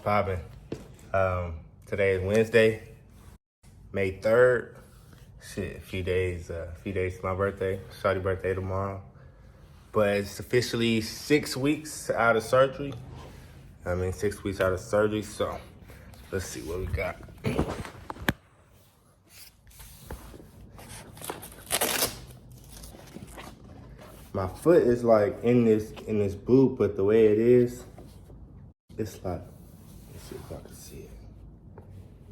Poppin'. Today is Wednesday, May 3rd. Shit, a few days to my birthday. Shawty's birthday tomorrow. But it's officially 6 weeks out of surgery. 6 weeks out of surgery, so let's see what we got. My foot is like in this boot, but the way it is, it's like, let's see if I can see it.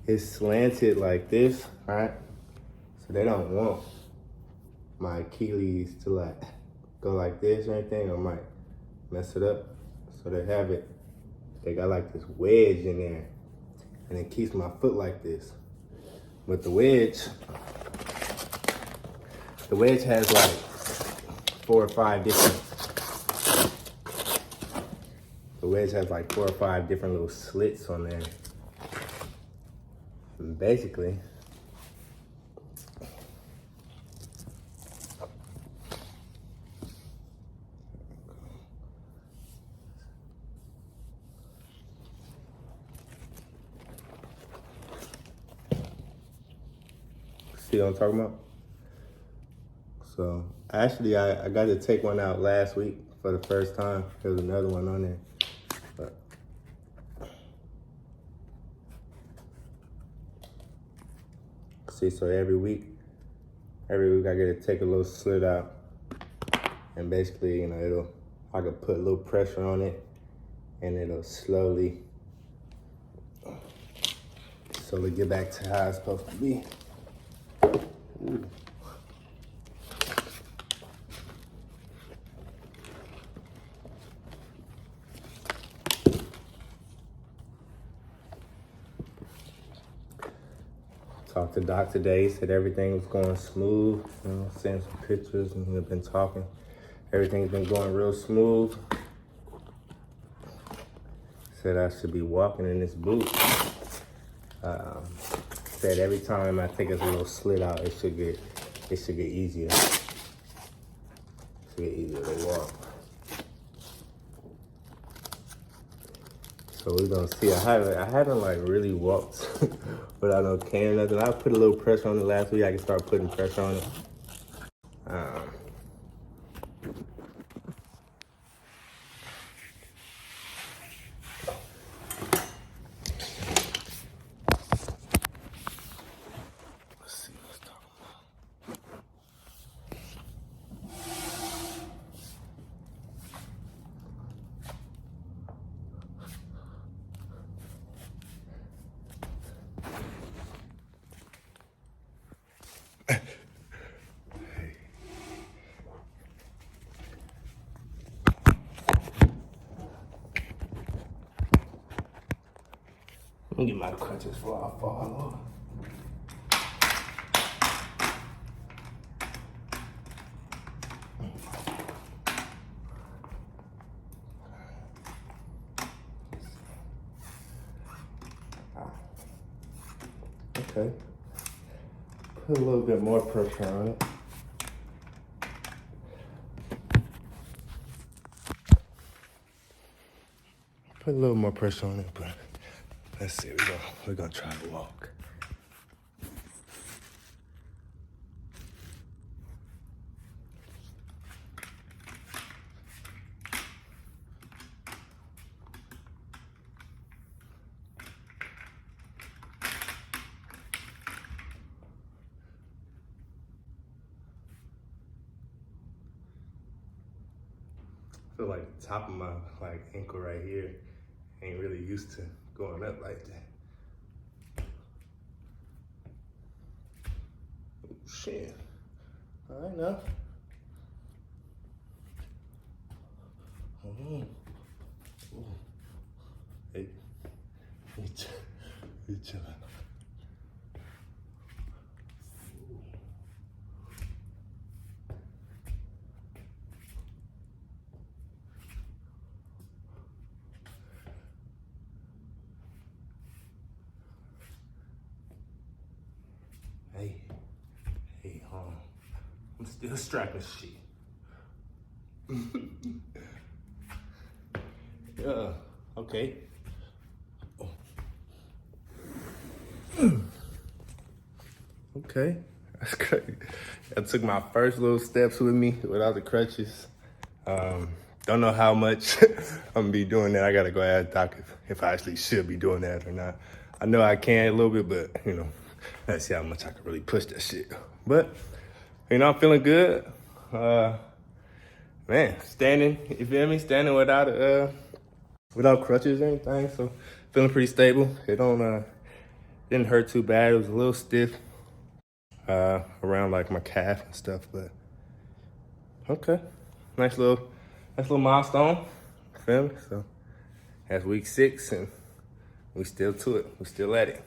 It's slanted like this, right? So they don't want my Achilles to like go like this or anything, or might mess it up. So they have it, they got like this wedge in there, and it keeps my foot like this. But the wedge has like 4 or 5 different, the wedge has like 4 or 5 different little slits on there. And basically, see what I'm talking about? So actually, I got to take one out last week for the first time. There was another one on there. But see, so every week I get to take a little slit out. And basically, I could put a little pressure on it and it'll slowly get back to how it's supposed to be. Ooh. Talked to Doc today, he said everything was going smooth, sent some pictures and we've been talking. Everything's been going real smooth. Said I should be walking in this boot. Said every time I take a little slit out, it should get easier. It should get easier to walk. So we're gonna see. I haven't like really walked without no cane or nothing. I put a little pressure on it last week. I can start putting pressure on it. Let's see what it's talking Let me get my crutches before I fall off. Okay. Put a little bit more pressure on it. Put a little more pressure on it, but let's see, we're gonna try to walk. I feel like the top of my ankle right here ain't really used to going up like that. Oh, shit. All right now. Ooh. Hey, you chillin'. Hey, I'm still strapping shit. Yeah, okay. Okay, that's great. I took my first little steps with me without the crutches. Don't know how much I'm gonna be doing that. I gotta go ask Doc if I actually should be doing that or not. I know I can a little bit, but you know, let's see how much I can really push that shit. But you know, I'm feeling good. Man, standing, you feel me? Standing without crutches or anything. So feeling pretty stable. It didn't hurt too bad. It was a little stiff around like my calf and stuff, but okay. Nice little milestone. Feel me? So that's week 6 and we still to it. We still at it.